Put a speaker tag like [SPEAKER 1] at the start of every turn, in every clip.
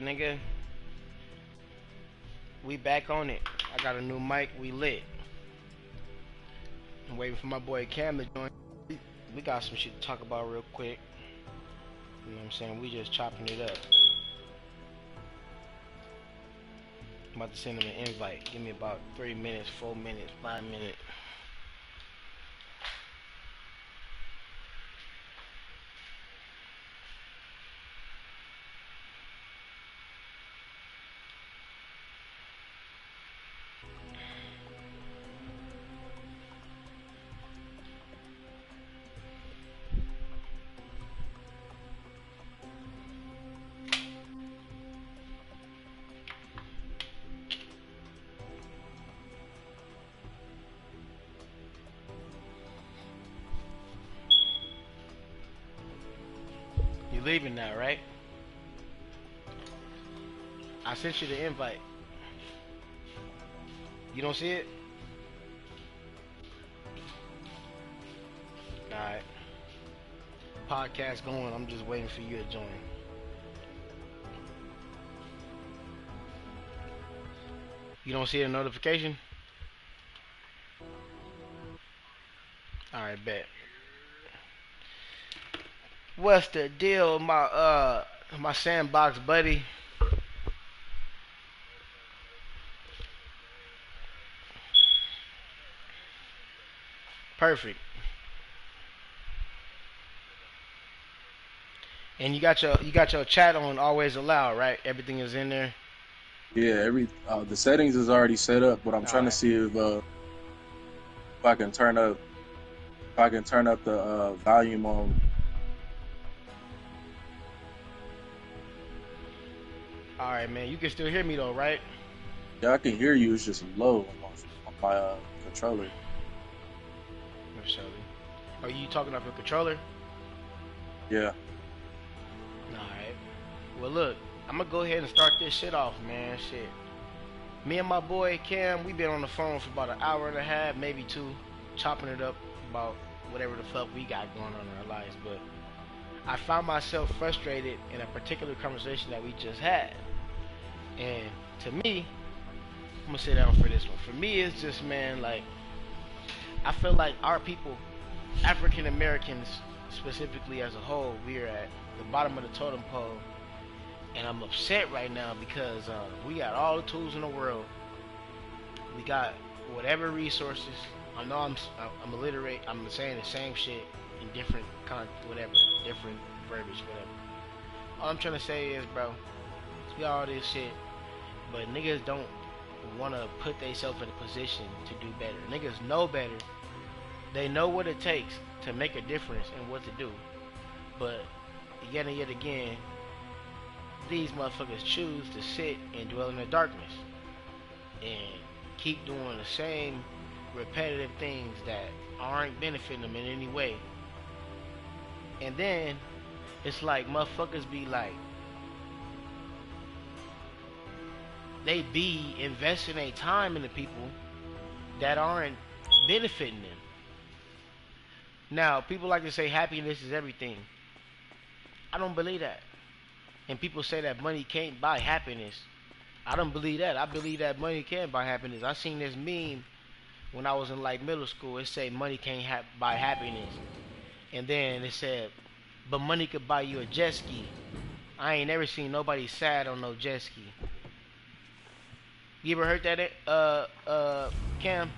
[SPEAKER 1] Nigga, we back on it. I got a new mic. We lit. I'm waiting for my boy Cam to join. We got some shit to talk about real quick. You know what I'm saying? We just chopping it up. I'm about to send him an invite. Give me about 3 minutes, 4 minutes, 5 minutes. You leaving now, right? I sent you the invite. You don't see it? Alright. Podcast going. I'm just waiting for you to join. You don't see the notification? Alright, bet. What's the deal, my sandbox buddy? Perfect. And you got your chat on always allow, right? Everything is in there.
[SPEAKER 2] Yeah, the settings is already set up, but I'm trying to see if I can turn up the volume on.
[SPEAKER 1] All right, man. You can still hear me though, right?
[SPEAKER 2] Yeah, I can hear you. It's just low on my controller.
[SPEAKER 1] Are you talking off your controller?
[SPEAKER 2] Yeah.
[SPEAKER 1] Alright. Well, look, I'm gonna go ahead and start this shit off, man. Shit. Me and my boy Cam, we been on the phone for about an hour and a half, maybe two, chopping it up about whatever the fuck we got going on in our lives. But I found myself frustrated in a particular conversation that we just had. And to me, I'm gonna sit down for this one. For me, it's just, man, like, I feel like our people, African Americans specifically as a whole, we're at the bottom of the totem pole, and I'm upset right now because we got all the tools in the world. We got whatever resources. I know I'm illiterate. I'm saying the same shit in different different verbiage, whatever. All I'm trying to say is, bro, we got all this shit, but niggas don't want to put themselves in a position to do better. Niggas know better. They know what it takes to make a difference and what to do. But yet and yet again, these motherfuckers choose to sit and dwell in the darkness and keep doing the same repetitive things that aren't benefiting them in any way. And then it's like motherfuckers be like, they be investing their time in the people that aren't benefiting them. Now, people like to say happiness is everything. I don't believe that. And people say that money can't buy happiness. I don't believe that. I believe that money can buy happiness. I seen this meme when I was in like middle school. It said money can't buy happiness. And then it said, but money could buy you a jet ski. I ain't never seen nobody sad on no jet ski. You ever heard that, Cam?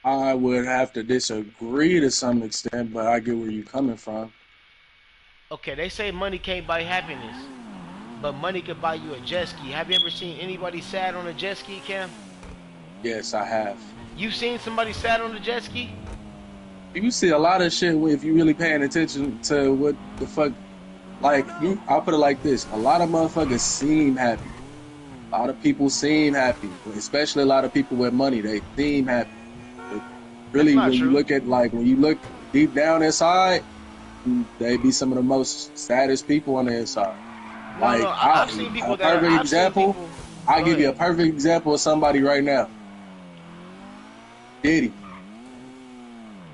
[SPEAKER 2] I would have to disagree to some extent, but I get where you're coming from.
[SPEAKER 1] Okay, they say money can't buy happiness, but money could buy you a jet ski. Have you ever seen anybody sad on a jet ski, Cam?
[SPEAKER 2] Yes, I have.
[SPEAKER 1] You seen somebody sad on a jet ski?
[SPEAKER 2] You see a lot of shit if you really paying attention to what the fuck. Like, I'll put it like this. A lot of motherfuckers seem happy. A lot of people seem happy, especially a lot of people with money. They seem happy. But really, when you look deep down inside, they be some of the most saddest people on the inside.
[SPEAKER 1] I've seen people that
[SPEAKER 2] perfect example. I'll give you a perfect example of somebody right now. Diddy.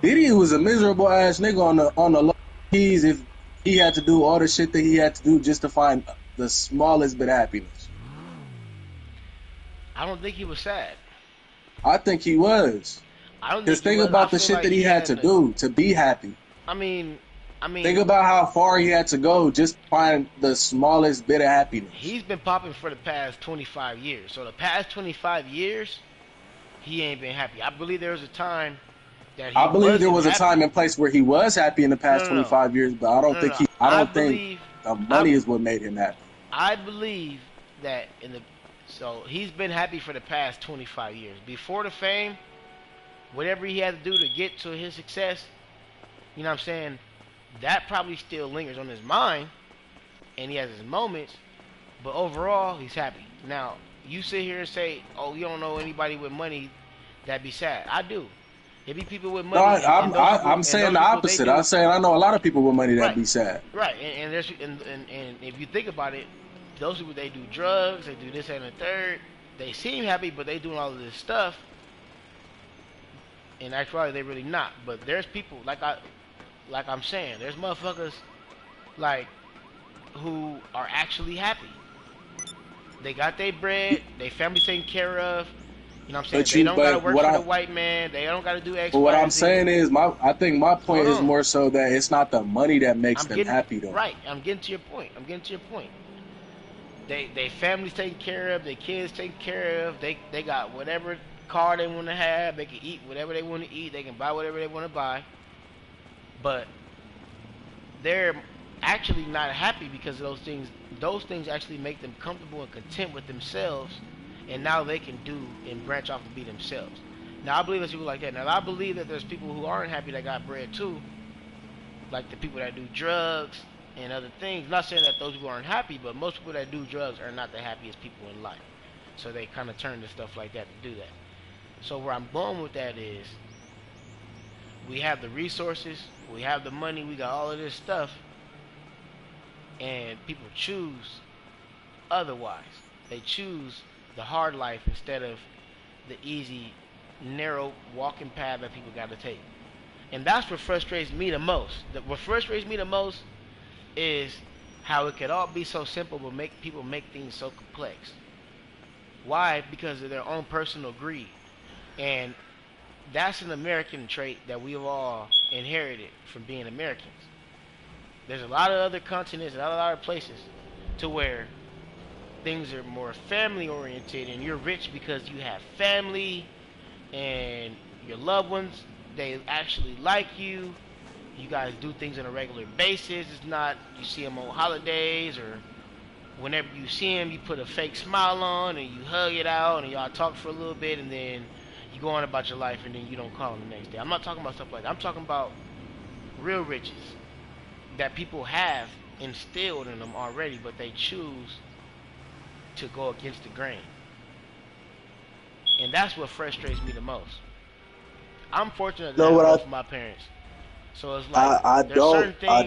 [SPEAKER 2] Diddy was a miserable ass nigga on the low keys if he had to do all the shit that he had to do just to find the smallest bit of happiness?
[SPEAKER 1] I don't think he was sad.
[SPEAKER 2] I think he was.
[SPEAKER 1] I don't
[SPEAKER 2] Because
[SPEAKER 1] think he
[SPEAKER 2] think
[SPEAKER 1] was. I
[SPEAKER 2] about the
[SPEAKER 1] feel
[SPEAKER 2] shit
[SPEAKER 1] like
[SPEAKER 2] that he had to do to be happy.
[SPEAKER 1] I mean,
[SPEAKER 2] Think about how far he had to go just to find the smallest bit of happiness.
[SPEAKER 1] He's been popping for the past 25 years. So the past 25 years, he ain't been happy. I believe there was a time that he
[SPEAKER 2] I believe there was
[SPEAKER 1] happy.
[SPEAKER 2] a time and place where he was happy in the past
[SPEAKER 1] No.
[SPEAKER 2] 25 years, but I don't think
[SPEAKER 1] believe
[SPEAKER 2] the money is what made him happy.
[SPEAKER 1] I believe that so he's been happy for the past 25 years. Before the fame, whatever he had to do to get to his success, you know what I'm saying, that probably still lingers on his mind, and he has his moments, but overall, he's happy. Now, you sit here and say, oh, you don't know anybody with money that be sad. I do. There be people with money.
[SPEAKER 2] No, I'm saying the opposite. I'm saying I know a lot of people with money that be sad.
[SPEAKER 1] Right, and if you think about it, those people, they do drugs, they do this and the third. They seem happy, but they doing all of this stuff. In actuality, they really not. But there's people like I'm saying, there's motherfuckers like who are actually happy. They got their bread, their family taken care of. You know what I'm saying? They don't gotta work for the white man. They don't gotta do X.
[SPEAKER 2] But what I'm saying is, I think my point is more so that it's not the money that makes them happy, though.
[SPEAKER 1] Right. I'm getting to your point. They families taken care of, their kids taken care of. They got whatever car they want to have. They can eat whatever they want to eat. They can buy whatever they want to buy. But they're actually not happy because of those things. Those things actually make them comfortable and content with themselves, and now they can do and branch off and be themselves. Now I believe there's people like that. Now I believe that there's people who aren't happy that got bread too, like the people that do drugs and other things. Not saying that those people aren't happy, but most people that do drugs are not the happiest people in life. So they kind of turn to stuff like that to do that. So where I'm going with that is, we have the resources, we have the money, we got all of this stuff, and people choose otherwise. They choose the hard life instead of the easy, narrow walking path that people got to take. And that's what frustrates me the most. What frustrates me the most is how it could all be so simple, but make people make things so complex. Why? Because of their own personal greed. And that's an American trait that we've all inherited from being Americans. There's a lot of other continents and a lot of places to where things are more family oriented, and you're rich because you have family and your loved ones, they actually like you. You guys do things on a regular basis. It's not you see them on holidays, or whenever you see them, you put a fake smile on and you hug it out and y'all talk for a little bit, and then you go on about your life, and then you don't call them the next day. I'm not talking about stuff like that. I'm talking about real riches that people have instilled in them already, but they choose to go against the grain. And that's what frustrates me the most. I'm fortunate to have both of my parents. So it's like
[SPEAKER 3] I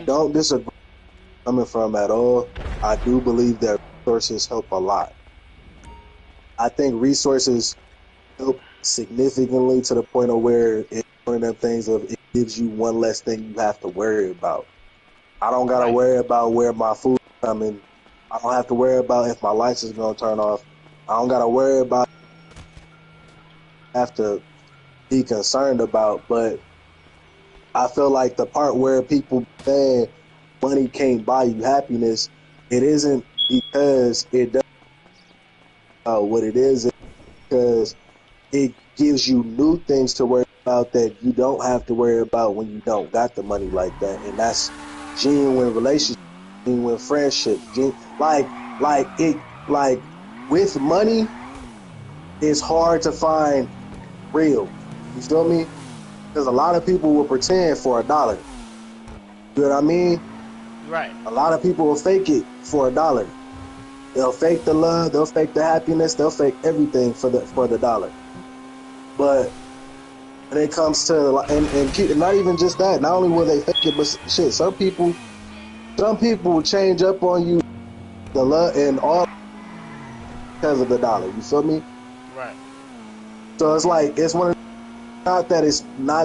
[SPEAKER 3] don't disagree coming from at all. I do believe that resources help a lot. I think resources help significantly to the point of where it's one of them things of it gives you one less thing you have to worry about. I don't gotta worry about where my food is coming. I don't have to worry about if my lights is gonna turn off. I don't gotta worry about have to be concerned about. But I feel like the part where people say money can't buy you happiness, it isn't because it does what it is because it gives you new things to worry about that you don't have to worry about when you don't got the money like that. And that's genuine relationships, genuine friendships, like with money, it's hard to find real. You feel me? Because a lot of people will pretend for $1. You know what I mean?
[SPEAKER 1] Right.
[SPEAKER 3] A lot of people will fake it for $1. They'll fake the love, they'll fake the happiness, they'll fake everything for the dollar. But when it comes to and not even just that, not only will they fake it, but shit, some people will change up on you the love and all because of the dollar. You feel me?
[SPEAKER 1] Right.
[SPEAKER 3] So it's like it's not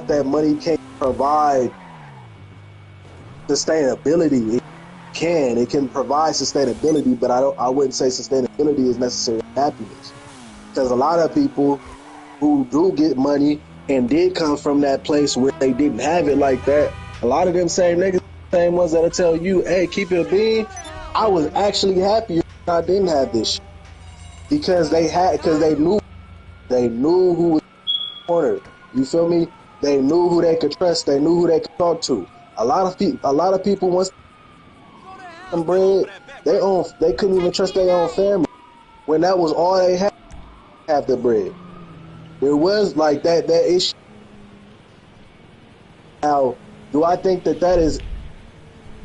[SPEAKER 3] that money can't provide sustainability. It It can provide sustainability, but I wouldn't say sustainability is necessarily happiness, because a lot of people who do get money and did come from that place where they didn't have it like that, a lot of them same niggas, same ones that'll tell you, hey, keep it a bean. I was actually happier when I didn't have this shit. Because they knew who was in the corner. You feel me? They knew who they could trust. They knew who they could talk to. A lot of people once they got bread, they couldn't even trust their own family when that was all they had. Have the bread. There was like that issue. Now, do I think that is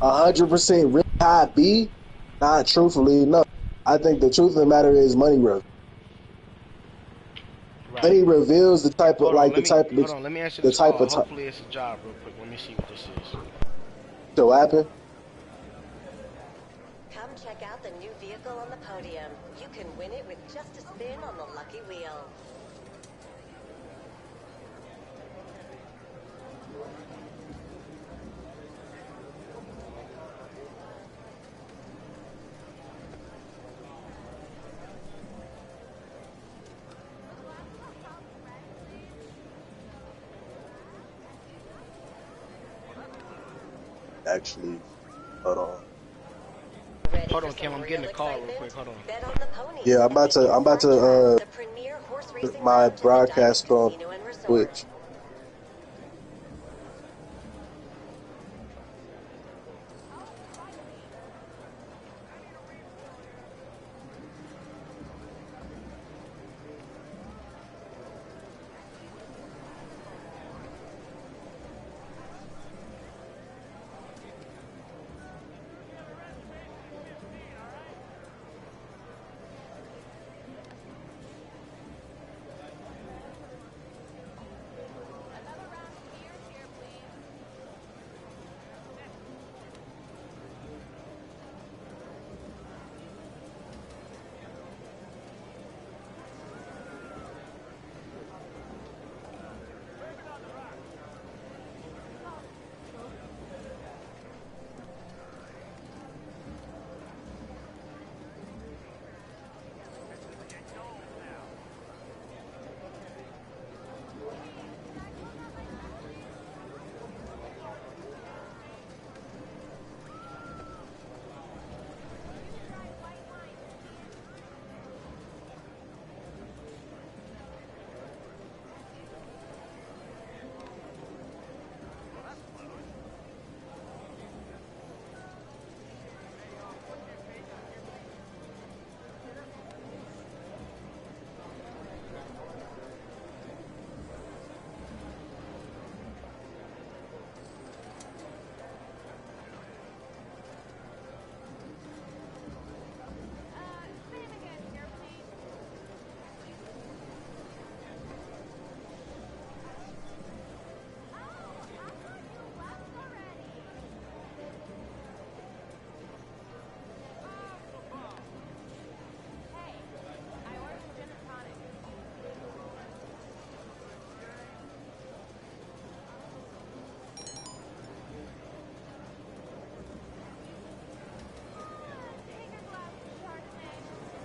[SPEAKER 3] 100% really how it be? Not truthfully, no. I think the truth of the matter is money reveals.
[SPEAKER 1] Right.
[SPEAKER 3] Money reveals the type of
[SPEAKER 1] Hold on, let me answer this call.
[SPEAKER 3] of
[SPEAKER 1] Hopefully it's a job real quick. Let me see what this is.
[SPEAKER 3] So what happened?
[SPEAKER 4] Come check out the new vehicle on the podium. You can win it with just a spin on the lucky wheel.
[SPEAKER 3] Actually, hold on.
[SPEAKER 1] Hold on, Kim. I'm getting a call real quick. Hold on.
[SPEAKER 3] Yeah, I'm about to put my broadcast on Twitch.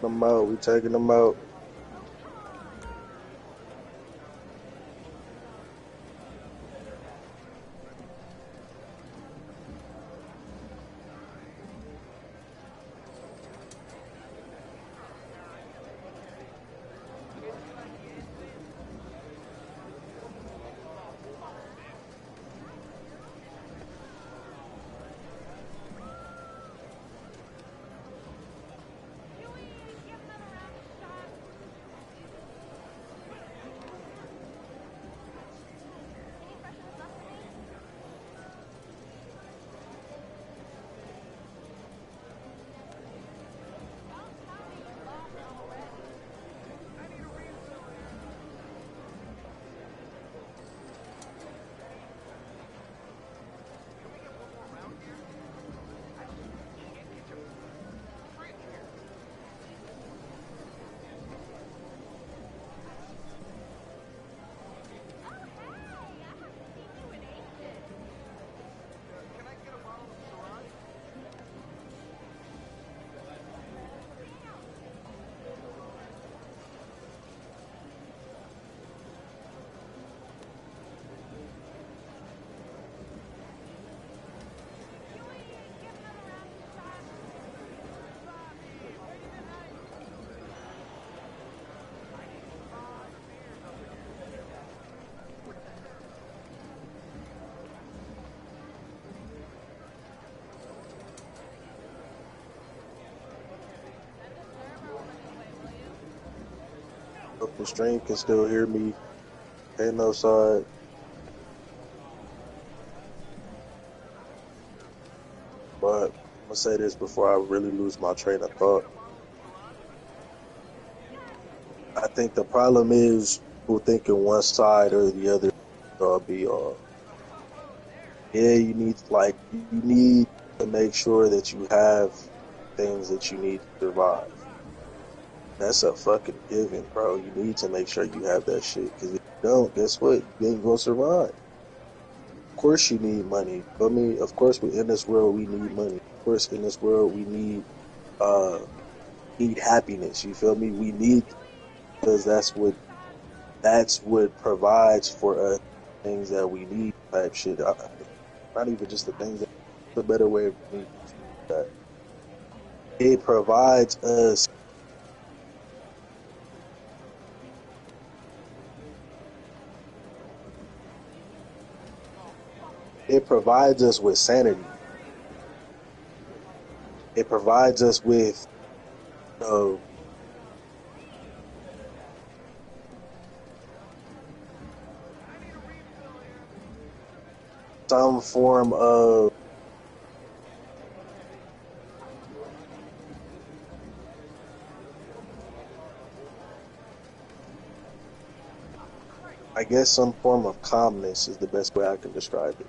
[SPEAKER 3] Them out. We taking them out. Hope the stream can still hear me. Ain't no side. But I'm gonna say this before I really lose my train of thought. I think the problem is people thinking one side or the other all be all. Yeah, you need to make sure that you have things that you need to survive. That's a fucking given, bro. You need to make sure you have that shit. Because if you don't, guess what? You ain't gonna survive. Of course you need money. I mean, of course in this world we need money. Of course in this world we need happiness. You feel me? We need, because that's what provides for us things that we need type shit. Not even just the things that, the better way of me that it provides us. It provides us with sanity. It provides us with, some form of some form of calmness is the best way I can describe it.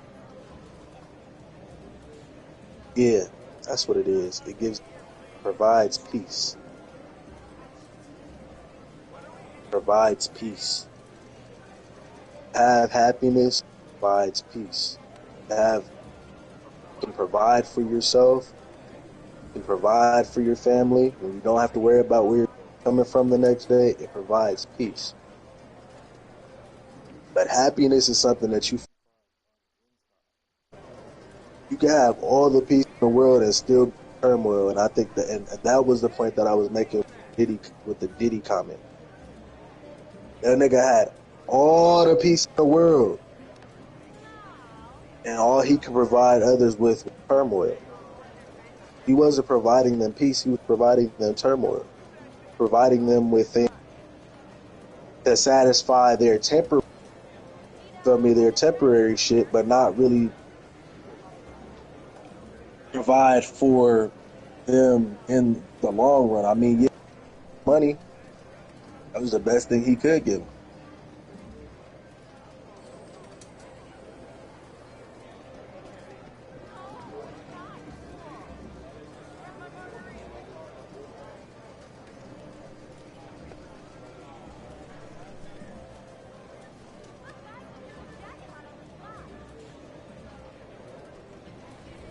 [SPEAKER 3] Yeah, that's what it is. Provides peace. Provides peace. Have happiness, provides peace. You can provide for yourself, you can provide for your family, when you don't have to worry about where you're coming from the next day. It provides peace. But happiness is something that you can have all the peace in the world and still be in turmoil. And I think that was the point that I was making with the Diddy comment. That nigga had all the peace in the world, and all he could provide others with was turmoil. He wasn't providing them peace, he was providing them turmoil. Providing them with things to satisfy their temporary shit, but not really provide for them in the long run. I mean, yeah, money, that was the best thing he could give them.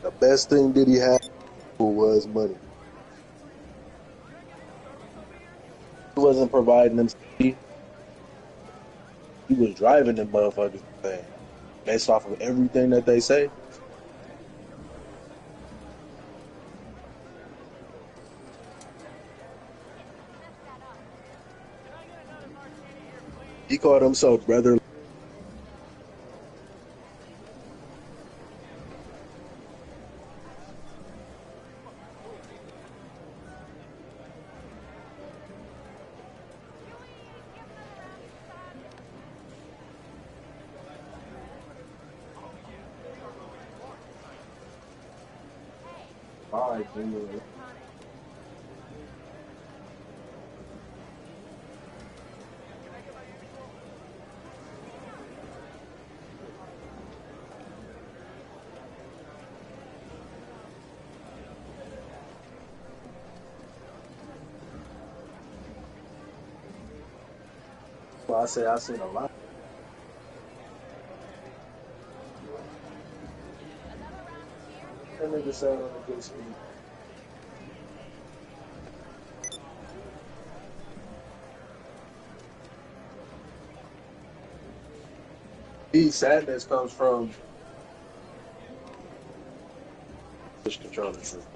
[SPEAKER 3] The best thing that he had was money. He wasn't providing them. He was driving them motherfuckers based off of everything that they say. He called himself brother. Well, I seen a lot. That nigga sound on a good speed. Sadness comes from control the truth.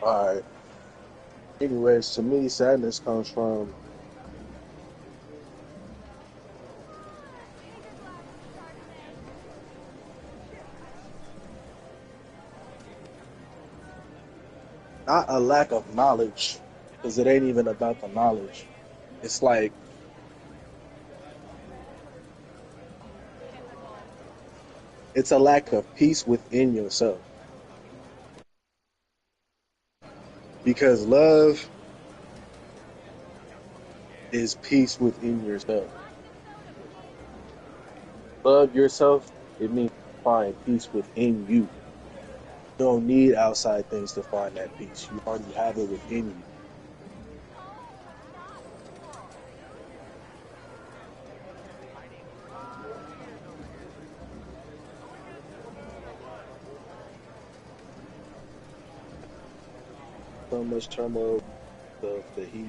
[SPEAKER 3] Alright. Anyways, to me, sadness comes from not a lack of knowledge, because it ain't even about the knowledge. It's like it's a lack of peace within yourself. Because love is peace within yourself. Love yourself, it means find peace within you. You don't need outside things to find that peace. You already have it within you. So much turmoil of that he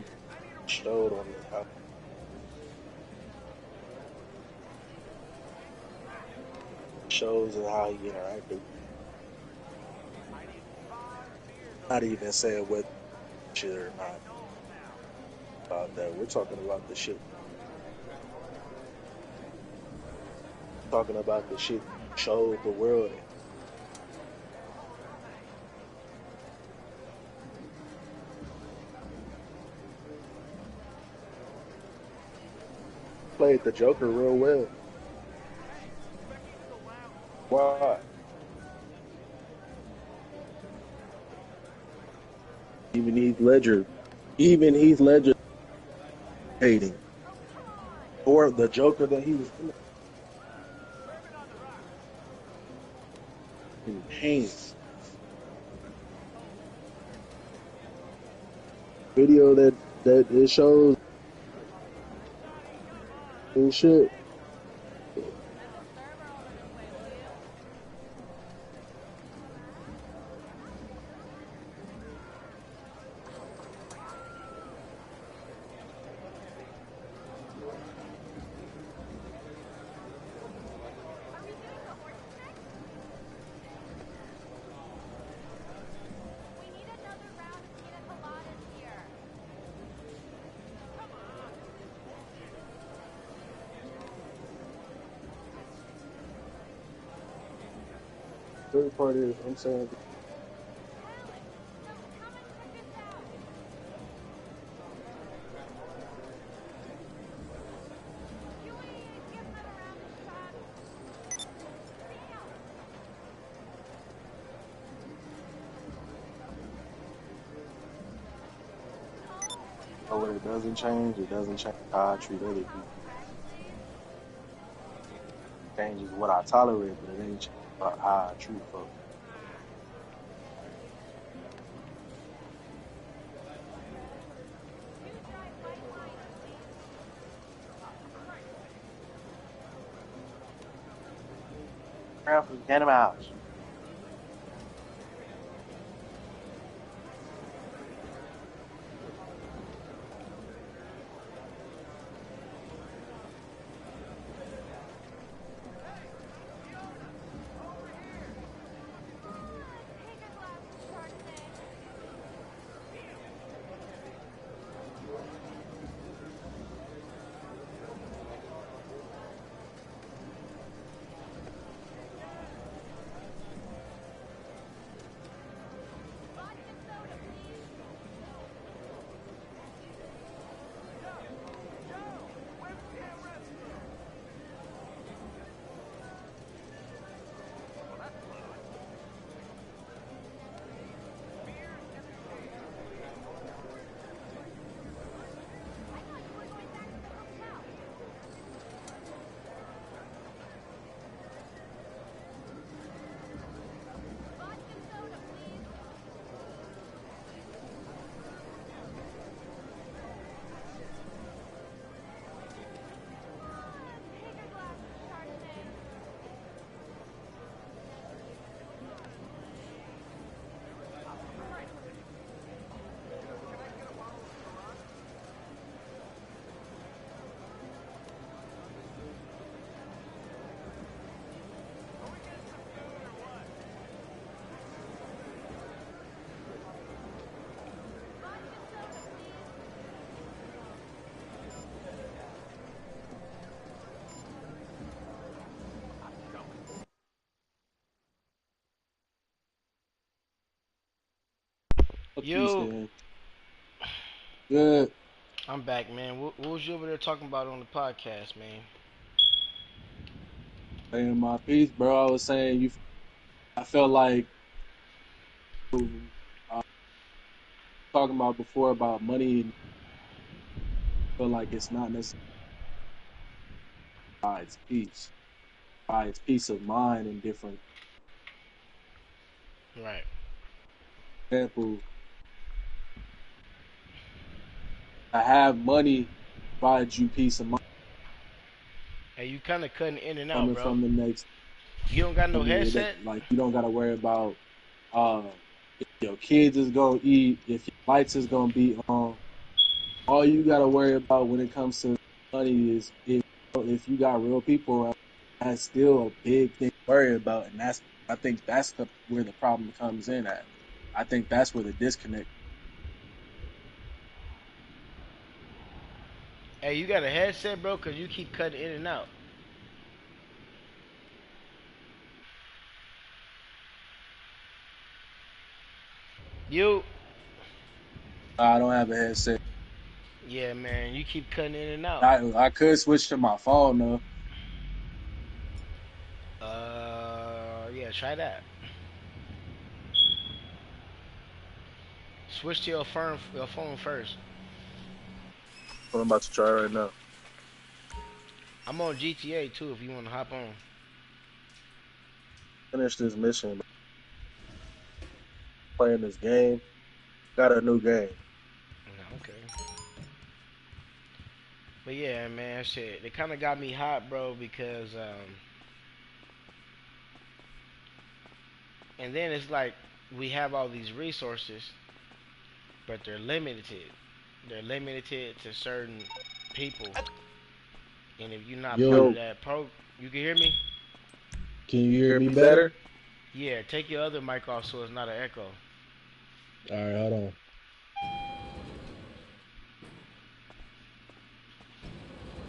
[SPEAKER 3] showed on the album. Shows and how he interacted. Not even saying what shit or not about that. We're talking about the shit. Talking about the shit showed the world. Played the Joker real well. Why? Even Heath Ledger hating. Or the Joker that he was in pain. Video that it shows and shit. Third part is I'm saying what it doesn't change how I treat other people. It changes what I tolerate, but it ain't change about how I treat folks. Get him out.
[SPEAKER 2] Peace,
[SPEAKER 1] Yo,
[SPEAKER 2] man. Good.
[SPEAKER 1] I'm back, man. What was you over there talking about on the podcast, man?
[SPEAKER 2] Saying my piece, bro. I was saying you. I felt like talking about before about money. I feel like it's not necessarily by its peace, by its peace of mind and different.
[SPEAKER 1] Right.
[SPEAKER 2] Example, I have money provides you peace of mind
[SPEAKER 1] Hey, you kind of cutting in and out,
[SPEAKER 2] coming
[SPEAKER 1] bro.
[SPEAKER 2] from the next.
[SPEAKER 1] You don't got
[SPEAKER 2] I
[SPEAKER 1] no
[SPEAKER 2] mean,
[SPEAKER 1] headset?
[SPEAKER 2] like you don't got to worry about uh if your kids is gonna eat, if your lights is gonna be on. All you gotta worry about when it comes to money is if you got real people around, that's still a big thing to worry about, and I think that's the where the problem comes in at. I think that's where the disconnect.
[SPEAKER 1] Hey, you got a headset, bro? Cause you keep cutting in and out. You,
[SPEAKER 2] I don't have a headset.
[SPEAKER 1] yeah, man. You keep cutting in and out.
[SPEAKER 2] I could switch to my phone though.
[SPEAKER 1] Yeah, try that. Switch to your phone first.
[SPEAKER 3] What I'm about to try right now.
[SPEAKER 1] I'm on GTA too. If you want to hop on.
[SPEAKER 3] Finish this mission. Playing this game. Got a new game.
[SPEAKER 1] No, okay. But yeah, man, shit. They kind of got me hot, bro, because and then it's like we have all these resources, but they're limited. They're limited to certain people, and if you're not part
[SPEAKER 2] Yo,
[SPEAKER 1] of that you can hear me.
[SPEAKER 2] can you hear
[SPEAKER 3] Hear
[SPEAKER 2] me
[SPEAKER 3] me
[SPEAKER 2] better?
[SPEAKER 3] better?
[SPEAKER 1] Yeah, take your other mic off so it's not an echo.
[SPEAKER 2] All right, hold on.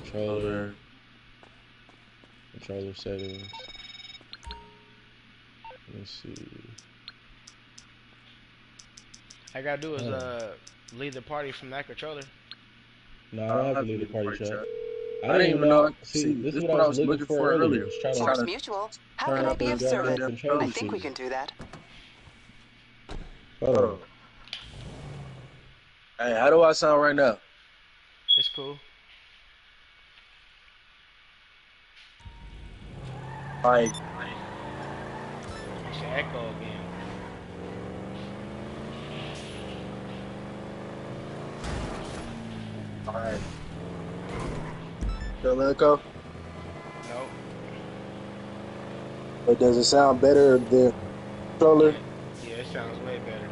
[SPEAKER 2] Controller,
[SPEAKER 3] Okay.
[SPEAKER 2] controller settings. Let me see.
[SPEAKER 1] All I gotta do is
[SPEAKER 2] Oh.
[SPEAKER 1] leave the party from that controller.
[SPEAKER 2] No, I
[SPEAKER 3] I
[SPEAKER 2] don't
[SPEAKER 3] don't
[SPEAKER 2] have to
[SPEAKER 3] have to
[SPEAKER 2] leave the
[SPEAKER 3] leave the
[SPEAKER 2] party
[SPEAKER 3] party
[SPEAKER 2] chat.
[SPEAKER 3] chat.
[SPEAKER 2] I
[SPEAKER 3] I
[SPEAKER 2] didn't
[SPEAKER 3] didn't
[SPEAKER 2] even
[SPEAKER 3] even know.
[SPEAKER 2] know. See,
[SPEAKER 3] See,
[SPEAKER 2] this is
[SPEAKER 3] this is
[SPEAKER 2] what I
[SPEAKER 3] what I
[SPEAKER 2] was
[SPEAKER 3] was
[SPEAKER 2] looking
[SPEAKER 3] looking
[SPEAKER 2] for
[SPEAKER 3] for
[SPEAKER 2] earlier.
[SPEAKER 3] earlier.
[SPEAKER 2] Was trying to
[SPEAKER 3] Trying
[SPEAKER 4] Source
[SPEAKER 3] to
[SPEAKER 4] Mutual. How
[SPEAKER 2] turn
[SPEAKER 4] can I
[SPEAKER 2] up
[SPEAKER 4] be
[SPEAKER 2] the
[SPEAKER 4] of
[SPEAKER 2] goddamn
[SPEAKER 4] service?
[SPEAKER 3] goddamn
[SPEAKER 2] controller
[SPEAKER 4] I
[SPEAKER 3] control
[SPEAKER 4] think we
[SPEAKER 3] keys.
[SPEAKER 4] can do that.
[SPEAKER 2] Hold
[SPEAKER 3] Hold
[SPEAKER 2] on.
[SPEAKER 3] on. Hey, how do I sound right now?
[SPEAKER 1] It's cool.
[SPEAKER 3] Like,
[SPEAKER 1] It's an echo again.
[SPEAKER 3] alright. Still echo?
[SPEAKER 1] Nope.
[SPEAKER 3] But does it sound better than
[SPEAKER 1] Yeah,
[SPEAKER 3] controller?
[SPEAKER 1] yeah, it sounds way better.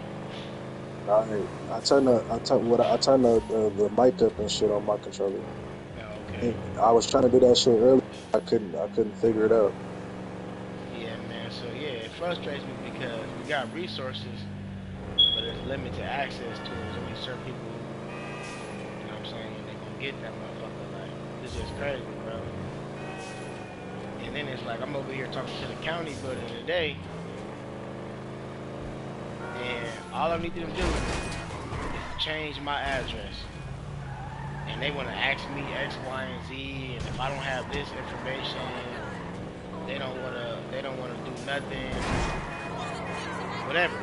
[SPEAKER 3] Alright. I turn the mic up and shit on my controller.
[SPEAKER 1] Oh, okay.
[SPEAKER 3] And I was trying to do that shit earlier. I couldn't figure it out.
[SPEAKER 1] Yeah, man. So yeah, it frustrates me because we got resources, but there's limited access to it. There's only certain people who, you know what I'm saying, they gonna get that motherfucker. Like, it's just crazy, bro. And then it's like I'm over here talking to the county building today, and all I need them to do is change my address. And they want to ask me X, Y, and Z, and if I don't have this information, they don't wanna do nothing, whatever.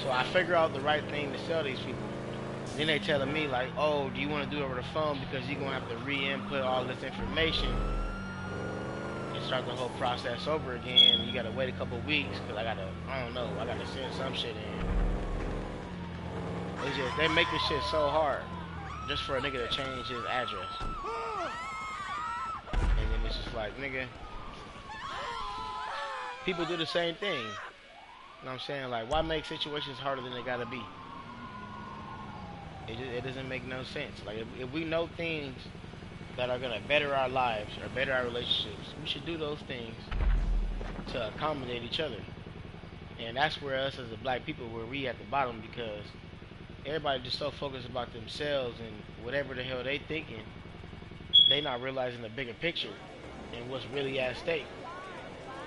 [SPEAKER 1] So I figure out the right thing to sell these people. Then they telling me like, oh, do you want to do it over the phone because you're gonna have to re-input all this information and start the whole process over again. You gotta wait a couple weeks because I don't know, I gotta send some shit in. It's just they make this shit so hard just for a nigga to change his address. And then it's just like, nigga, people do the same thing. You know what I'm saying? Like, why make situations harder than they gotta be? It doesn't make no sense. Like, if we know things that are gonna better our lives or better our relationships, we should do those things to accommodate each other. And that's where us as a black people, where we at the bottom, because everybody just so focused about themselves and whatever the hell they thinking, they not realizing the bigger picture and what's really at stake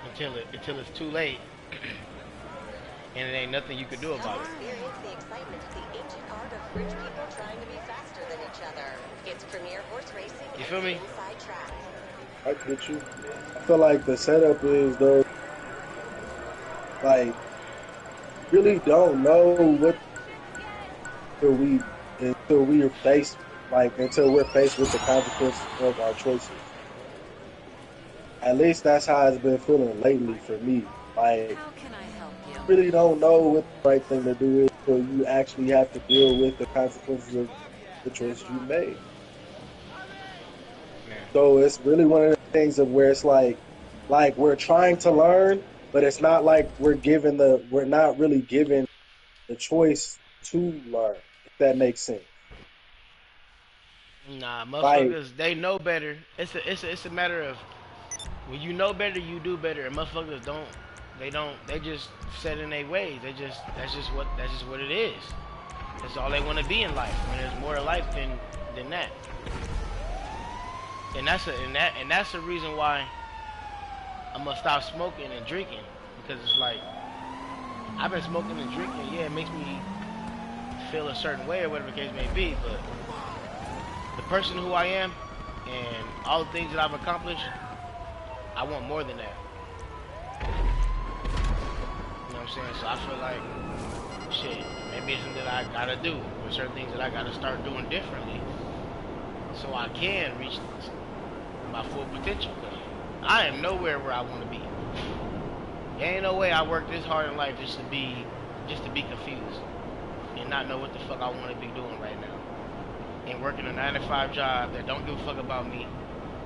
[SPEAKER 1] until it's too late. and it ain't nothing you could do
[SPEAKER 4] Come
[SPEAKER 1] about it.
[SPEAKER 4] experience the excitement of the ancient art of rich people trying to be faster than each other. It's premier horse racing
[SPEAKER 1] You
[SPEAKER 4] and
[SPEAKER 1] feel me?
[SPEAKER 4] inside track.
[SPEAKER 3] I get you. I feel like the setup is though, like, really don't know what until we until we are faced until we're faced with the consequences of our choices. At least that's how it's been feeling lately for me. Like,
[SPEAKER 5] How can I help you?
[SPEAKER 3] really don't know what the right thing to do is until you actually have to deal with the consequences of the choices you made.
[SPEAKER 1] Man.
[SPEAKER 3] So it's really one of the things of where it's like we're trying to learn, but it's not like we're not really given the choice to learn, if that makes sense.
[SPEAKER 1] Nah,
[SPEAKER 3] Like,
[SPEAKER 1] motherfuckers, they know better. It's a matter of when you know better, you do better. And motherfuckers don't. They just set in their ways. That's just what it is. That's all they want to be in life. When there's more to life than that. And that's the reason why I'm gonna stop smoking and drinking, because it's like I've been smoking and drinking. Yeah, it makes me feel a certain way or whatever the case may be, but the person who I am and all the things that I've accomplished, I want more than that. You know what I'm saying? So I feel like, shit, maybe it's something that I gotta do. There's certain things that I gotta start doing differently so I can reach my full potential. 'Cause I am nowhere where I want to be. There ain't no way I work this hard in life just to be confused and not know what the fuck I want to be doing right now. And working a 9 to 5 job that don't give a fuck about me,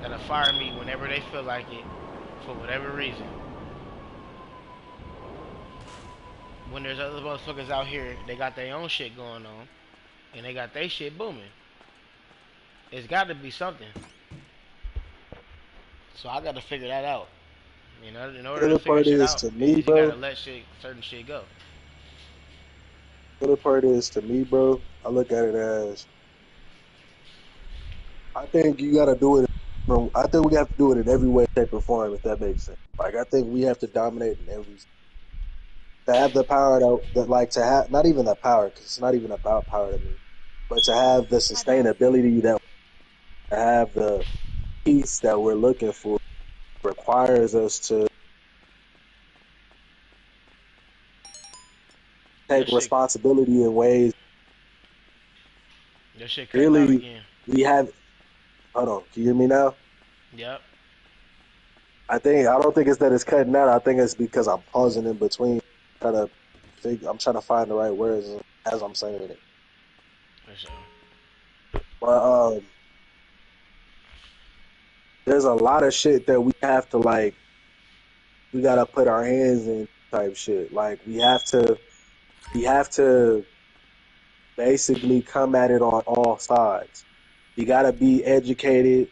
[SPEAKER 1] that'll fire me whenever they feel like it, for whatever reason. When there's other motherfuckers out here, they got their own shit going on, and they got their shit booming. It's got to be something. So I got to figure that out. You know, in
[SPEAKER 3] the
[SPEAKER 1] order to
[SPEAKER 3] other
[SPEAKER 1] figure
[SPEAKER 3] part
[SPEAKER 1] shit
[SPEAKER 3] is
[SPEAKER 1] out,
[SPEAKER 3] to me,
[SPEAKER 1] is you gotta
[SPEAKER 3] bro.
[SPEAKER 1] let certain shit go.
[SPEAKER 3] The other part is to me, bro. I look at it as I think you got to do it from. I think we have to do it in every way, shape, or form. If that makes sense. Like, I think we have to dominate in every to have the power that like to have not even the power, because it's not even about power to me, but to have the sustainability that to have the peace that we're looking for requires us to
[SPEAKER 1] Your
[SPEAKER 3] take
[SPEAKER 1] shit,
[SPEAKER 3] responsibility in ways
[SPEAKER 1] your shit cutting out
[SPEAKER 3] really
[SPEAKER 1] again.
[SPEAKER 3] we have. Hold on, can you hear me now?
[SPEAKER 1] Yep.
[SPEAKER 3] I don't think it's that it's cutting out. I think it's because I'm pausing in between, trying to I'm trying to find the right words as I'm saying it.
[SPEAKER 1] For sure.
[SPEAKER 3] But there's a lot of shit that we have to we gotta put our hands in type shit. Like we have to basically come at it on all sides. We gotta be educated.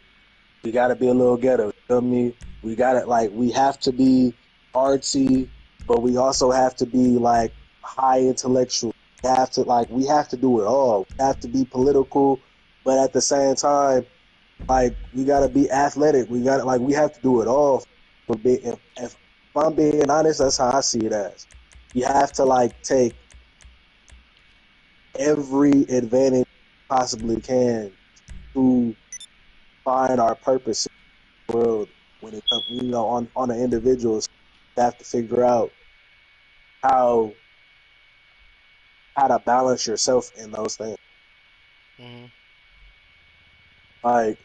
[SPEAKER 3] We gotta be a little ghetto. You feel me? We have to be artsy, but we also have to be like high intellectual. We have to do it all. We have to be political, but at the same time, like we gotta be athletic. We have to do it all. If I'm being honest, that's how I see it as. You have to take every advantage you possibly can to find our purpose in the world. When it comes, on the individuals, you have to figure out how how to balance yourself in those things.
[SPEAKER 1] Mhm.
[SPEAKER 3] Like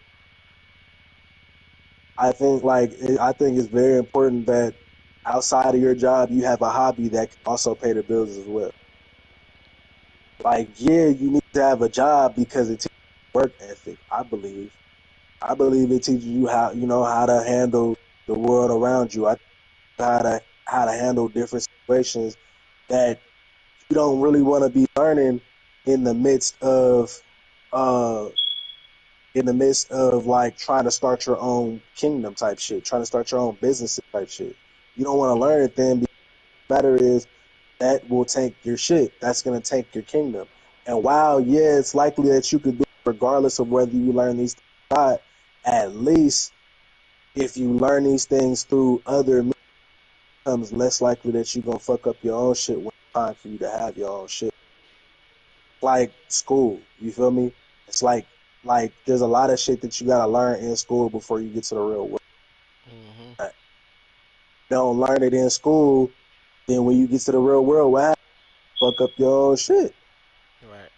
[SPEAKER 3] I think it's very important that outside of your job, you have a hobby that can also pay the bills as well. Like, yeah, you need to have a job because it teaches you work ethic. I believe. I believe it teaches you how to handle the world around you. How to handle different situations that you don't really want to be learning in the midst of uh like trying to start your own kingdom type shit, trying to start your own business type shit. You don't want to
[SPEAKER 1] Mhm.
[SPEAKER 3] learn it then. Because the matter is that will tank your shit. That's gonna tank your kingdom. And while yeah, it's likely that you could do it regardless of whether you learn these things or not, at least if you learn these things through other means, it becomes less likely that you're gonna fuck up your own shit when time for you to have your own shit. Like school, you feel me? It's like there's a lot of shit that you gotta learn in school before you get to the real world.
[SPEAKER 1] Mm-hmm.
[SPEAKER 3] Don't learn it in school, then when you get to the real world, what happens? Fuck up your own shit.
[SPEAKER 1] Right.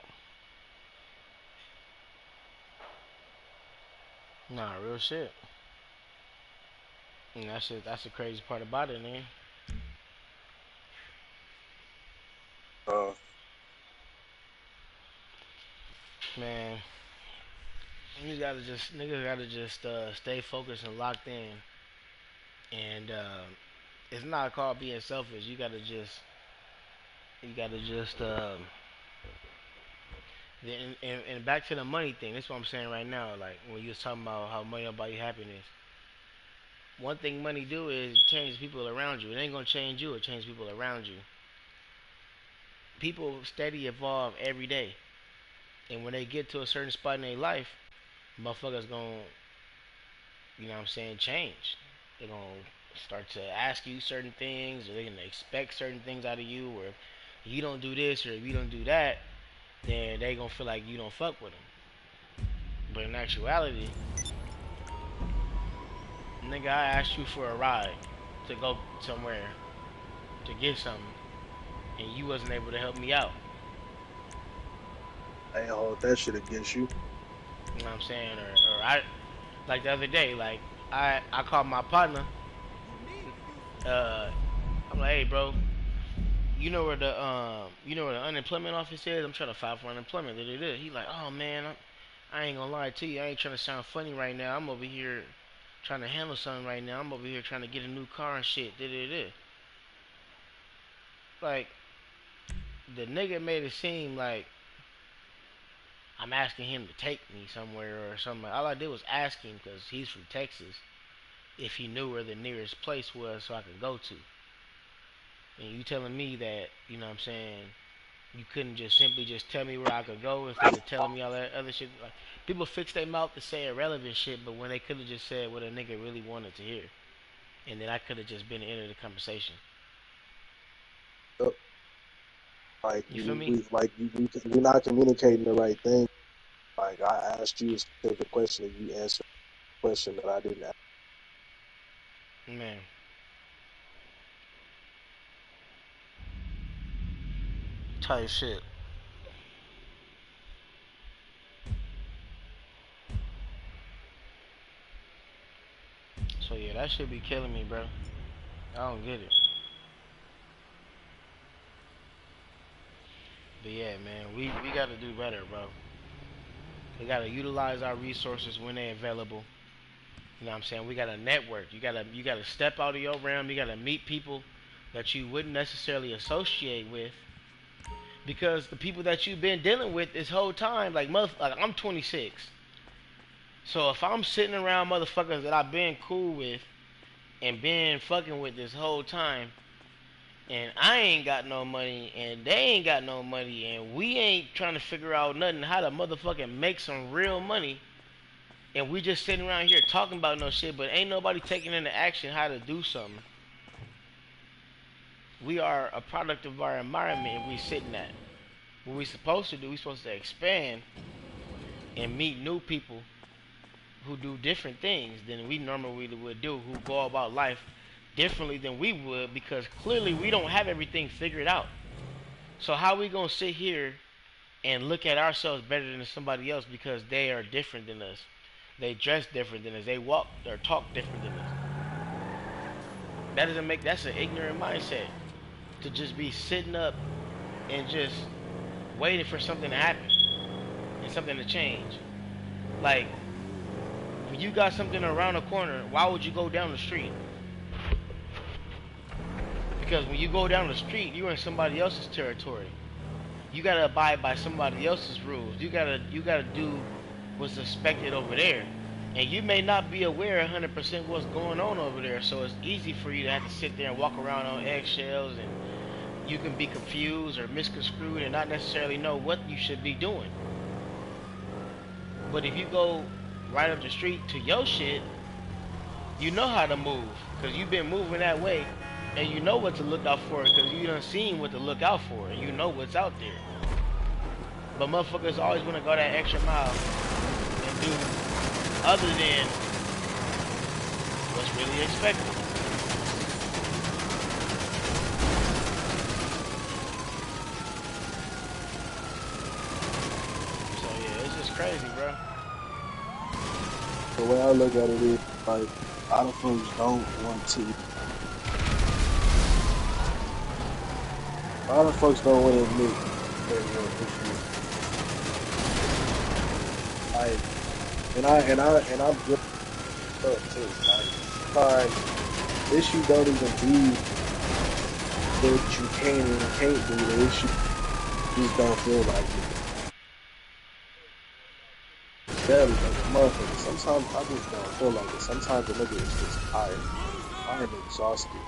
[SPEAKER 1] Nah, real shit. And that's the crazy part about it, man.
[SPEAKER 3] Uh,
[SPEAKER 1] Man, niggas gotta just stay focused and locked in. And it's not called being selfish. You gotta just and back to the money thing. That's what I'm saying right now. Like when you was talking about how money don't buy you happiness. One thing money do is change people around you. It ain't gonna change you. It change people around you. People steady evolve every day, and when they get to a certain spot in their life, motherfuckers gonna, you know what I'm saying, change. They're gonna start to ask you certain things, or they're gonna expect certain things out of you, or if you don't do this or if you don't do that, then they gonna feel like you don't fuck with them. But in actuality, nigga, I asked you for a ride to go somewhere to get something, and you wasn't able to help me out.
[SPEAKER 3] I ain't hold that shit against you.
[SPEAKER 1] You know what I'm saying? Or I, like the other day, like I called my partner. Uh, I'm like, hey, bro, you know where the unemployment office is? I'm trying to file for unemployment. Da, da, da. He like, oh man, I ain't gonna lie to you. I ain't trying to sound funny right now. I'm over here trying to handle something right now. I'm over here trying to get a new car and shit. Da, da, da. Like the nigga made it seem like I'm asking him to take me somewhere or something. All I did was ask him because he's from Texas if he knew where the nearest place was so I could go to. And you telling me that, you know what I'm saying, you couldn't just simply just tell me where I could go instead of telling me all that other shit. Like, people fix their mouth to say irrelevant shit, but when they could have just said what a nigga really wanted to hear. And then I could have just been the end of the conversation.
[SPEAKER 3] Yep. Like
[SPEAKER 1] You feel me?
[SPEAKER 3] you're not communicating the right thing. Like I asked you a specific question and you answered a question that I didn't ask.
[SPEAKER 1] Man. Type shit. So yeah, that shit be killing me, bro. I don't get it. But yeah, man, we gotta do better, bro. We gotta utilize our resources when they're available. You know what I'm saying? We gotta network. You gotta step out of your realm. You gotta meet people that you wouldn't necessarily associate with because the people that you've been dealing with this whole time, like I'm 26. So if I'm sitting around motherfuckers that I've been cool with and been fucking with this whole time, and I ain't got no money, and they ain't got no money, and we ain't trying to figure out nothing how to motherfucking make some real money, and we just sitting around here talking about no shit, but ain't nobody taking into action how to do something. We are a product of our environment, and we sitting at. What we supposed to do, we supposed to expand and meet new people who do different things than we normally would do, who go about life differently than we would, because clearly we don't have everything figured out. So how we gonna sit here and look at ourselves better than somebody else because they are different than us? They dress different than us. They walk or talk different than us. That's an ignorant mindset to just be sitting up and just waiting for something to happen and something to change. Like, when you got something around the corner, why would you go down the street? Because when you go down the street, you're in somebody else's territory. You gotta abide by somebody else's rules. You gotta do what's expected over there. And you may not be aware 100% what's going on over there, so it's easy for you to have to sit there and walk around on eggshells, and you can be confused or misconstrued and not necessarily know what you should be doing. But if you go right up the street to your shit, you know how to move because you've been moving that way And you know what to look out for because you done seen what to look out for and you know what's out there. But motherfuckers always want to go that extra mile and do other than what's really expected. So yeah, it's just crazy, bro.
[SPEAKER 3] The way I look at it is, like, a lot of folks don't want to. A lot of folks don't want to admit their real issues. Like, and I'm good too. Like, sometimes issue don't even be what you can and can't do. The issue just don't feel like it. Barely like a motherfucker. Sometimes I just don't feel like it. Sometimes the nigga is just tired. I am exhausted.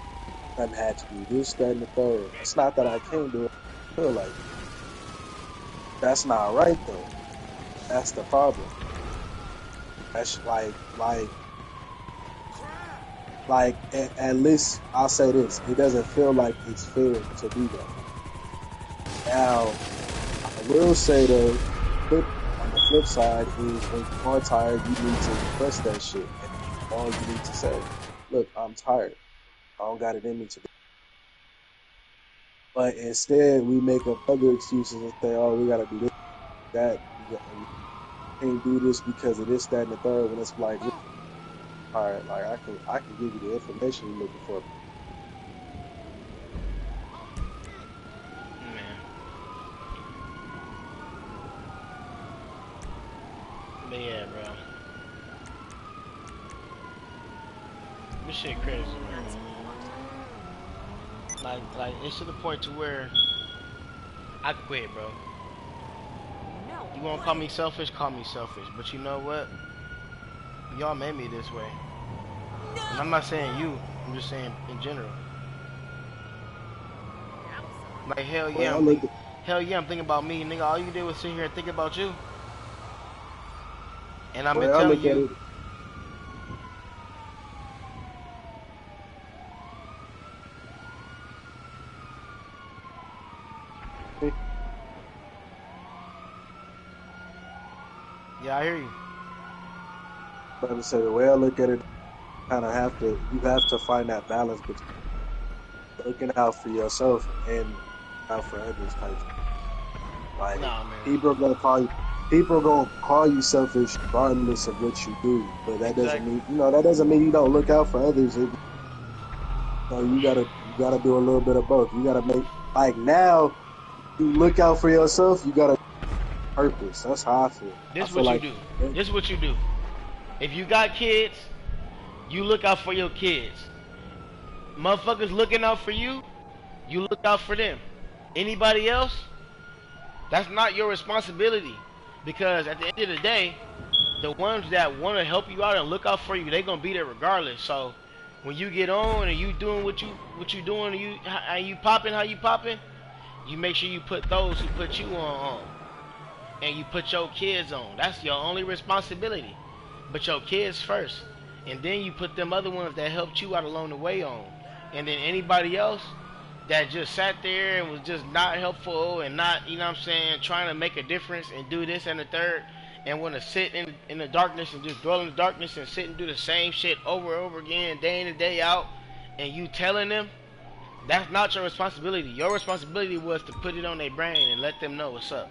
[SPEAKER 3] I done had to do this, that, and the third. It's not that I can't do it. I feel like it. That's not right though. That's the problem. That's like at least I'll say this. It doesn't feel like it's fair to do that. Now, I will say though, on the flip side is when you are tired, you need to express that shit. And all you need to say, look, I'm tired. I don't got it in me today. But instead, we make up other excuses and say, oh, we gotta do this, that. We can't do this because of this, that, and the third. When it's like, all right, like I can give you the information you're looking for.
[SPEAKER 1] Man. But yeah, bro. This shit crazy, man. Like it's to the point to where I quit, bro. You wanna call me selfish? Call me selfish. But you know what? Y'all made me this way. And I'm not saying you. I'm just saying in general. Like hell yeah, I'm thinking about me, nigga. All you did was sit here and think about you. And I've been telling you. Yeah, I hear you.
[SPEAKER 3] But I say the way I look at it, you have to find that balance between looking out for yourself and out for others type. Like
[SPEAKER 1] nah, man.
[SPEAKER 3] people gonna call you selfish regardless of what you do, but that doesn't mean you don't look out for others. You gotta do a little bit of both. You gotta make like now you look out for yourself. You gotta purpose. That's how I feel.
[SPEAKER 1] This is what you do. If you got kids, you look out for your kids. Motherfuckers looking out for you, you look out for them. Anybody else, that's not your responsibility. Because at the end of the day, the ones that want to help you out and look out for you, they gonna be there regardless. So when you get on and you doing what you doing, and you popping how you popping, you make sure you put those who put you on. And you put your kids on. That's your only responsibility. But your kids first. And then you put them other ones that helped you out along the way on. And then anybody else that just sat there and was just not helpful and not, you know what I'm saying, trying to make a difference and do this and the third and want to sit in the darkness and just dwell in the darkness and sit and do the same shit over and over again day in and day out, and you telling them, that's not your responsibility. Your responsibility was to put it on their brain and let them know what's up.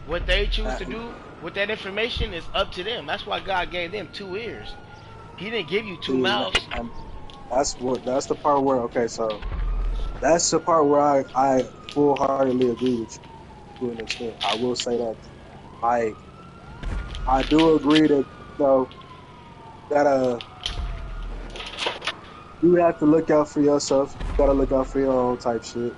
[SPEAKER 1] What they choose to do with that information is up to them. That's why God gave them 2 ears. He didn't give you 2 mouths.
[SPEAKER 3] That's the part where so that's the part where I full-heartedly agree with you to an extent. I will say that I do agree that you have to look out for yourself. You gotta look out for your own type shit.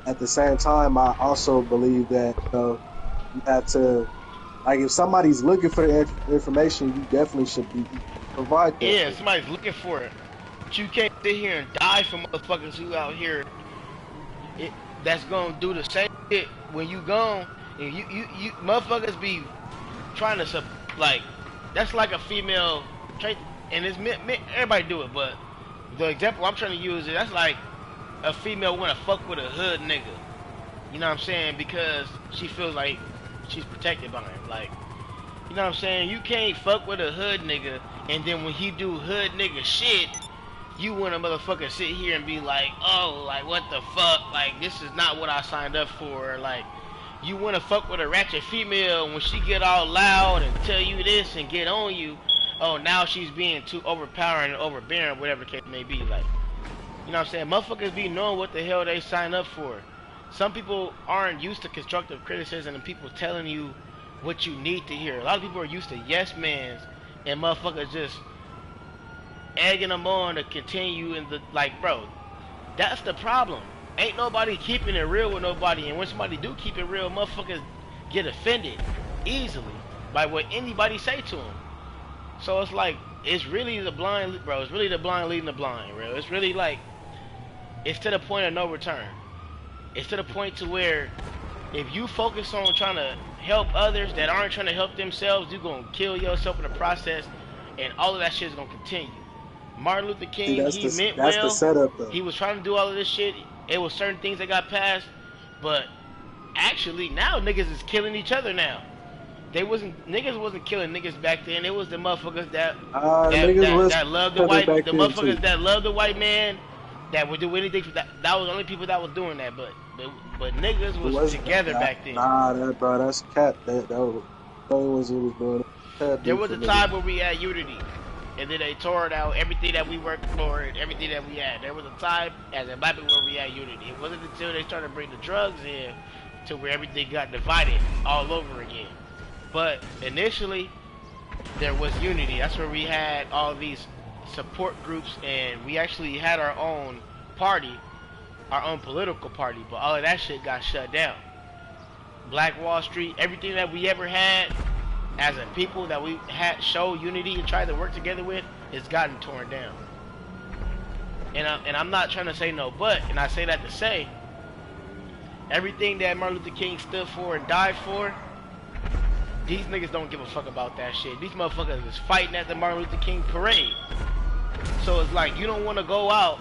[SPEAKER 3] At the same time, I also believe that you have to, like, if somebody's looking for the information, you definitely should provide that.
[SPEAKER 1] Yeah, somebody's looking for it. But you can't sit here and die for motherfuckers who out here that's gonna do the same shit when you gone. And you motherfuckers be trying to like, that's like a female trait, and it's everybody do it, but the example I'm trying to use is that's like a female wanna fuck with a hood nigga. You know what I'm saying? Because she feels like she's protected by him. Like, you know what I'm saying? You can't fuck with a hood nigga, and then when he do hood nigga shit, you want to motherfucker sit here and be like, oh, like, what the fuck? Like, this is not what I signed up for. Like, you want to fuck with a ratchet female when she get all loud and tell you this and get on you. Oh, now she's being too overpowering and overbearing, whatever the case may be. Like, you know what I'm saying? Motherfuckers be knowing what the hell they sign up for. Some people aren't used to constructive criticism and people telling you what you need to hear. A lot of people are used to yes mans and motherfuckers just egging them on to continue in the, like, bro, that's the problem. Ain't nobody keeping it real with nobody, and when somebody do keep it real, motherfuckers get offended easily by what anybody say to them. So it's like, it's really the blind, bro, it's really the blind leading the blind, bro. It's really like, it's to the point of no return. It's to the point to where if you focus on trying to help others that aren't trying to help themselves, you're going to kill yourself in the process, and all of that shit is going to continue. Martin Luther King,
[SPEAKER 3] that's
[SPEAKER 1] he meant
[SPEAKER 3] that's
[SPEAKER 1] well.
[SPEAKER 3] the setup, though.
[SPEAKER 1] He was trying to do all of this shit. It was certain things that got passed, but actually now niggas is killing each other now. Niggas wasn't killing niggas back then. It was the motherfuckers that loved the white, the motherfuckers that loved the white man, that would do anything for that. That was the only people that was doing that, but niggas was together back then.
[SPEAKER 3] Nah, that's cat. That was the only ones who was doing it.
[SPEAKER 1] There was a time where we had unity, and then they tore it out. Everything that we worked for, and everything that we had. There was a time as a black people where we had unity. It wasn't until they started to bring the drugs in to where everything got divided all over again. But initially, there was unity. That's where we had all these support groups, and we actually had our own party, our own political party, but all of that shit got shut down. Black Wall Street, everything that we ever had as a people that we had show unity and tried to work together with, has gotten torn down. And I'm not trying to say no but, and I say that to say, everything that Martin Luther King stood for and died for, these niggas don't give a fuck about that shit. These motherfuckers is fighting at the Martin Luther King parade. So it's like, you don't want to go out,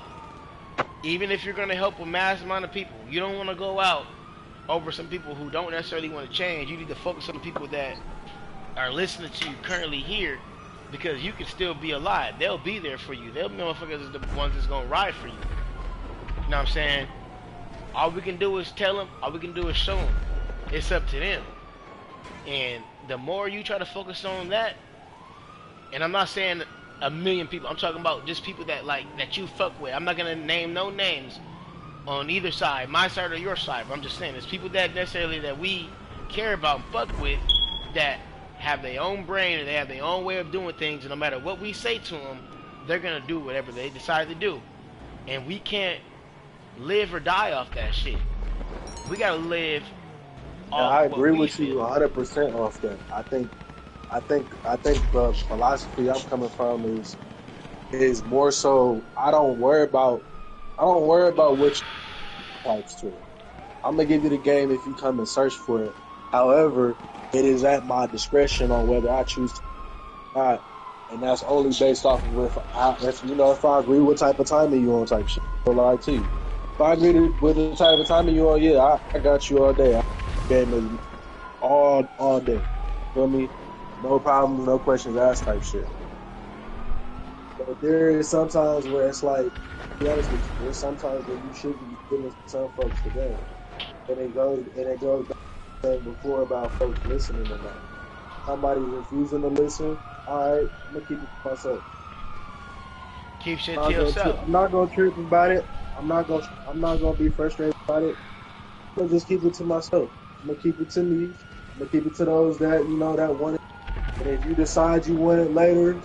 [SPEAKER 1] even if you're going to help a mass amount of people, you don't want to go out over some people who don't necessarily want to change. You need to focus on the people that are listening to you currently here, because you can still be alive. They'll be there for you. They'll be motherfuckers is the ones that's going to ride for you. You know what I'm saying? All we can do is tell them. All we can do is show them. It's up to them. And the more you try to focus on that, and I'm not saying a million people, I'm talking about just people that that you fuck with. I'm not gonna name no names on either side, my side or your side, but I'm just saying it's people that necessarily that we care about and fuck with, that have their own brain and they have their own way of doing things, and no matter what we say to them, they're gonna do whatever they decide to do. And we can't live or die off that shit. We gotta live.
[SPEAKER 3] I agree with you 100% off that. I think the philosophy I'm coming from is more so I don't worry about which types to it. I'm gonna give you the game if you come and search for it. However, it is at my discretion on whether I choose to or not, and that's only based off of if I agree with type of timing you on type shit. I'll lie to you. If I agree with the type of timing you on, yeah, I got you all day. Game is all day. Feel me? No problems, no questions asked type shit. But there is sometimes where it's like, to be honest with you, there's sometimes where you should be giving some folks the game. And it goes back to before about folks listening or not. Somebody refusing to listen, alright, I'm gonna keep it to myself.
[SPEAKER 1] Keep shit to yourself.
[SPEAKER 3] I'm not gonna trip about it. I'm not gonna be frustrated about it. I'm gonna just keep it to myself. I'm gonna keep it to me. I'm gonna keep it to those that that want it. And if you decide you want it later,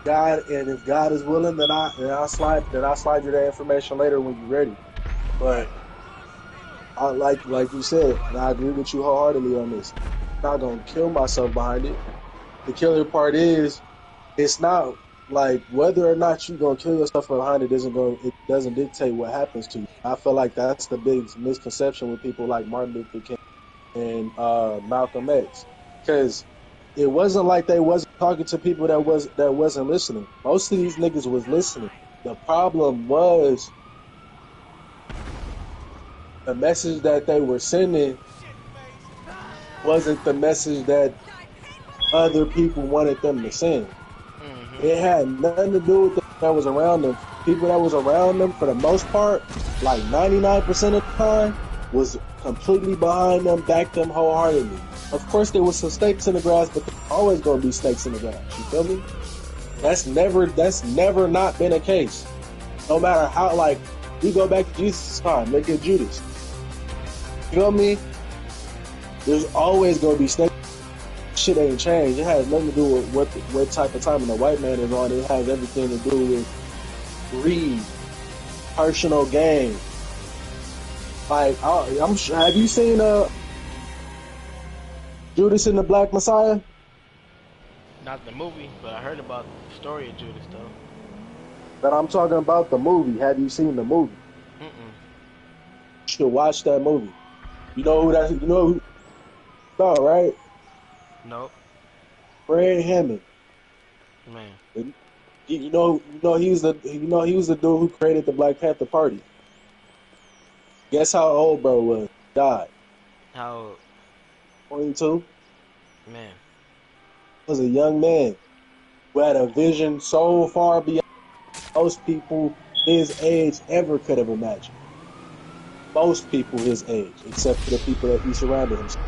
[SPEAKER 3] if God is willing, then I'll slide you that information later when you're ready. But I like you said, and I agree with you wholeheartedly on this. I'm not gonna kill myself behind it. The killer part is, it's not like whether or not you're gonna kill yourself behind it doesn't dictate what happens to you. I feel like that's the big misconception with people like Martin Luther King and Malcolm X, because it wasn't like they wasn't talking to people that wasn't listening. Most of these niggas was listening. The problem was the message that they were sending wasn't the message that other people wanted them to send.
[SPEAKER 1] Mm-hmm.
[SPEAKER 3] It had nothing to do with the people that was around them. People that was around them, for the most part, like 99% of the time, was completely behind them, backed them wholeheartedly. Of course, there was some snakes in the grass, but there's always going to be snakes in the grass. You feel me? That's never not been a case. No matter how, like, you go back to Jesus' time, look at Judas. You feel me? There's always going to be snakes. Shit ain't changed. It has nothing to do with what type of time the white man is on. It has everything to do with greed, personal gain. Like, I'm sure, have you seen Judas and the Black Messiah?
[SPEAKER 1] Not the movie, but I heard about the story of Judas though.
[SPEAKER 3] But I'm talking about the movie. Have you seen the movie?
[SPEAKER 1] Mm-mm.
[SPEAKER 3] You should watch that movie. You know who that? You know who? No, right?
[SPEAKER 1] Nope.
[SPEAKER 3] Fred Hammond.
[SPEAKER 1] Man.
[SPEAKER 3] He was the dude who created the Black Panther Party. Guess how old bro was? Died.
[SPEAKER 1] How old?
[SPEAKER 3] 22.
[SPEAKER 1] Man.
[SPEAKER 3] Was a young man who had a vision so far beyond most people his age ever could have imagined. Most people his age, except for the people that he surrounded himself.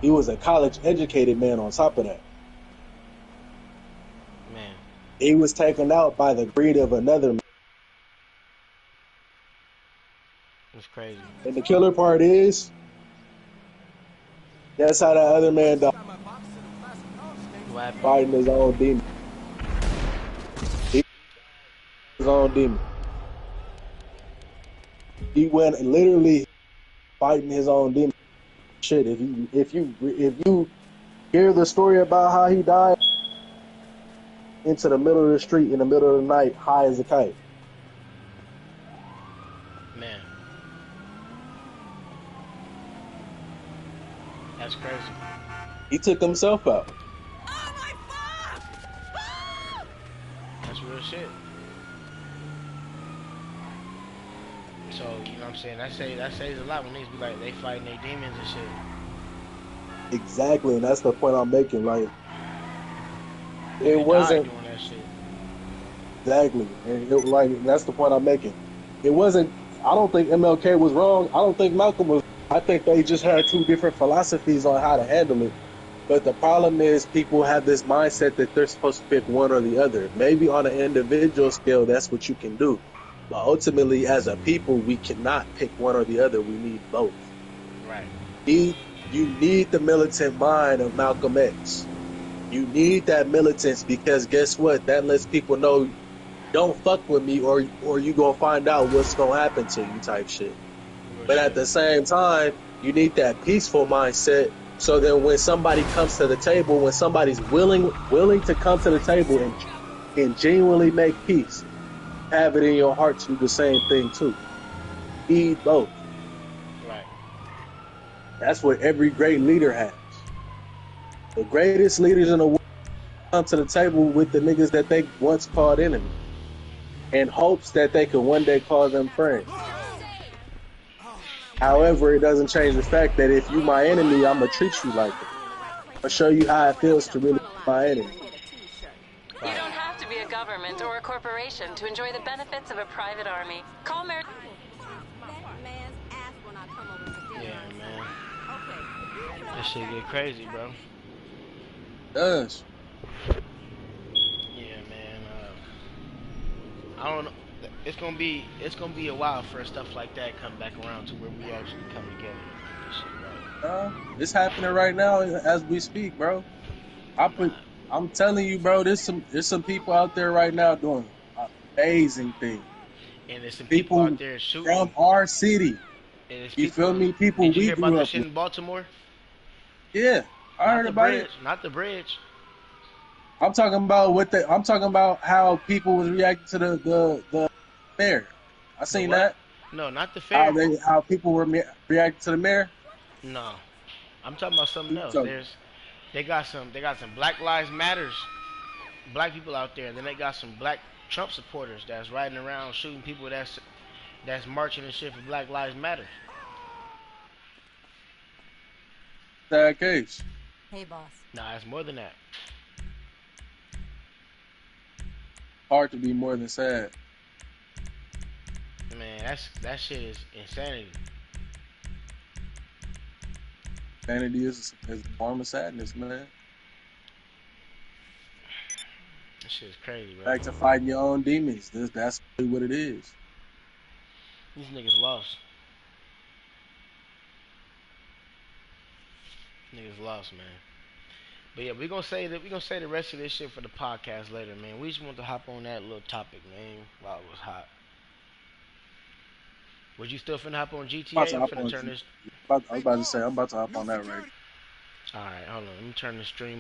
[SPEAKER 3] He was a college-educated man on top of that.
[SPEAKER 1] Man.
[SPEAKER 3] He was taken out by the greed of another man.
[SPEAKER 1] It's crazy.
[SPEAKER 3] And the killer part is, that's how that other man died.
[SPEAKER 1] What happened?
[SPEAKER 3] Fighting his own demon. His own demon. He went literally fighting his own demon. Shit, if you hear the story about how he died, into the middle of the street in the middle of the night, high as a kite.
[SPEAKER 1] Man. That's crazy.
[SPEAKER 3] He took himself out.
[SPEAKER 1] That's real shit. So, you know what I'm saying? That says a lot when niggas be like, they fighting their demons and shit.
[SPEAKER 3] Exactly, and that's the point I'm making. Like,
[SPEAKER 1] They
[SPEAKER 3] it wasn't
[SPEAKER 1] died doing that shit.
[SPEAKER 3] exactly, and that's the point I'm making. It wasn't. I don't think MLK was wrong. I don't think Malcolm was. I think they just had two different philosophies on how to handle it. But the problem is, people have this mindset that they're supposed to pick one or the other. Maybe on an individual scale, that's what you can do. But ultimately, as a people, we cannot pick one or the other. We need both.
[SPEAKER 1] Right.
[SPEAKER 3] You need the militant mind of Malcolm X. You need that militance, because guess what? That lets people know, don't fuck with me or you gonna find out what's gonna happen to you type shit. But at the same time, you need that peaceful mindset, so that when somebody comes to the table, when somebody's willing to come to the table and genuinely make peace, have it in your heart to do the same thing too. Need both.
[SPEAKER 1] Right.
[SPEAKER 3] That's what every great leader has. The greatest leaders in the world come to the table with the niggas that they once called enemy, in hopes that they could one day call them friends. However, it doesn't change the fact that if you my enemy, I'm gonna treat you like that. I'll show you how it feels to really be my enemy.
[SPEAKER 4] You don't have to be a government or a corporation to enjoy the benefits of a private army. Call Mer.
[SPEAKER 1] Yeah, man. That shit get crazy, bro.
[SPEAKER 3] It does.
[SPEAKER 1] Yeah, man. I don't know. It's gonna be a while for stuff like that come back around to where we actually come together. This shit, right?
[SPEAKER 3] It's happening right now as we speak, bro. I'm telling you, bro. There's some people out there right now doing amazing things.
[SPEAKER 1] And there's some people out there shooting
[SPEAKER 3] from our city. You feel me? People
[SPEAKER 1] did you
[SPEAKER 3] we
[SPEAKER 1] hear about
[SPEAKER 3] grew
[SPEAKER 1] that
[SPEAKER 3] up
[SPEAKER 1] shit
[SPEAKER 3] with.
[SPEAKER 1] in Baltimore?
[SPEAKER 3] Yeah, I heard about it.
[SPEAKER 1] Not the bridge.
[SPEAKER 3] I'm talking about how people was reacting to the mayor. I seen that.
[SPEAKER 1] No, not the fair.
[SPEAKER 3] How people were reacting to the mayor.
[SPEAKER 1] No, I'm talking about something else. They got some Black Lives Matters, black people out there. And then they got some black Trump supporters that's riding around shooting people that's marching and shit for Black Lives Matter.
[SPEAKER 2] Sad case.
[SPEAKER 5] Hey, boss.
[SPEAKER 1] Nah, it's more than that.
[SPEAKER 2] Hard to be more than sad.
[SPEAKER 1] Man, that shit is insanity.
[SPEAKER 2] Vanity is a form of sadness, man.
[SPEAKER 1] That shit is crazy, bro.
[SPEAKER 2] Back to fighting your own demons. That's really what it is.
[SPEAKER 1] These niggas lost. Niggas lost, man. But yeah, we gonna say the rest of this shit for the podcast later, man. We just want to hop on that little topic, man, while it was hot. Was you still finna hop on GTA? I'm finna turn this.
[SPEAKER 2] I was about to say, I'm about to hop on that right.
[SPEAKER 1] Alright, hold on. Let me turn the stream